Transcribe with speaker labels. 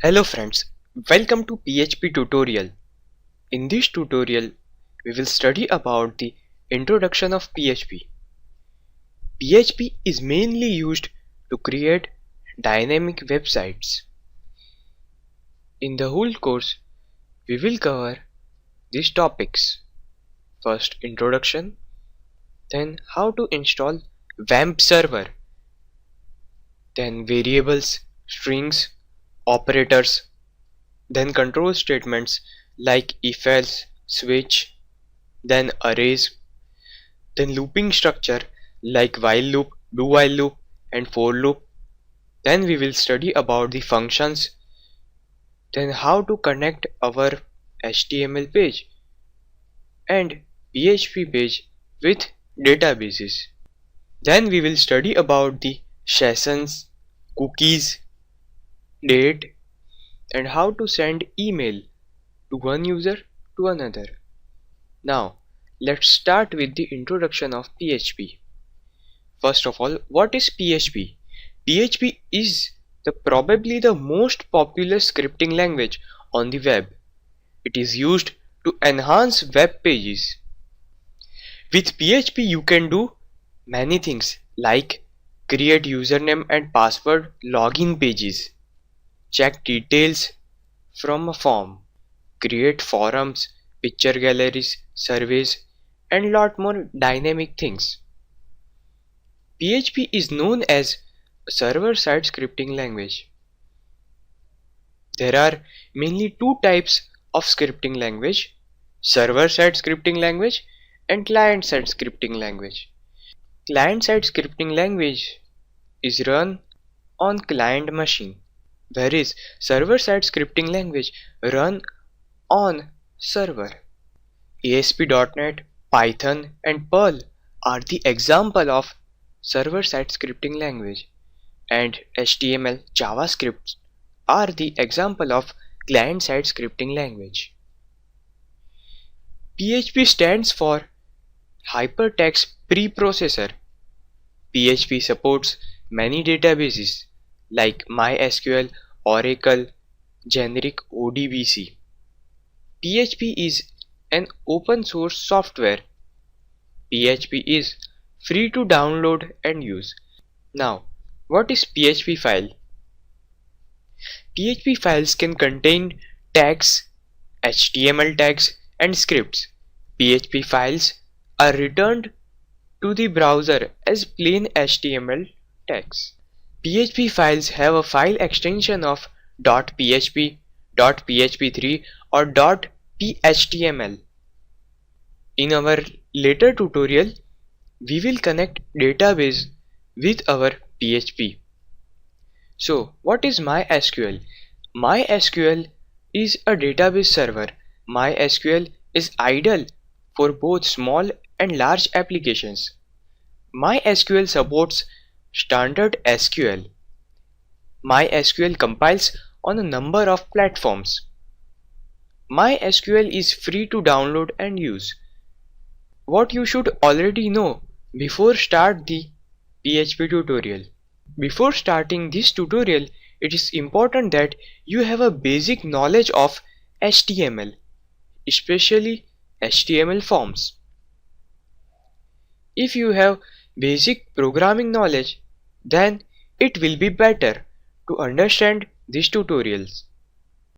Speaker 1: Hello friends, welcome to PHP tutorial. In this tutorial, we will study about the introduction of PHP. PHP is mainly used to create dynamic websites. In the whole course, we will cover these topics. First, introduction, then how to install WAMP server, then variables, strings, operators, then control statements like if else, switch, then arrays, then looping structure like while loop, do while loop, and for loop. Then we will study about the functions, then how to connect our HTML page and PHP page with databases. Then we will study about the sessions, cookies, date, and how to send email to one user to another. Now, let's start with the introduction of PHP. First of all, what is PHP? PHP is probably the most popular scripting language on the web. It is used to enhance web pages. With PHP you can do many things like create username and password login pages, check details from a form, create forums, picture galleries, surveys, and lot more dynamic things. PHP is known as a server-side scripting language. There are mainly two types of scripting language: server-side scripting language and client-side scripting language. Client-side scripting language is run on client machine, whereas server-side scripting language run on server. ASP.NET, Python, and Perl are the example of server-side scripting language, and HTML, JavaScript are the example of client-side scripting language. PHP stands for Hypertext Preprocessor. PHP supports many databases like MySQL, Oracle, generic ODBC. PHP is an open source software. PHP is free to download and use. Now, what is PHP file? PHP files can contain tags, HTML tags, and scripts. PHP files are returned to the browser as plain HTML tags. PHP files have a file extension of .php, .php3, or .phtml. In our later tutorial, we will connect database with our PHP. So, what is MySQL? MySQL is a database server. MySQL is ideal for both small and large applications. MySQL supports standard SQL. MySQL compiles on a number of platforms. MySQL is free to download and use. What you should already know before start the PHP tutorial. Before starting this tutorial, it is important that you have a basic knowledge of HTML, especially HTML forms. If you have basic programming knowledge, then it will be better to understand these tutorials.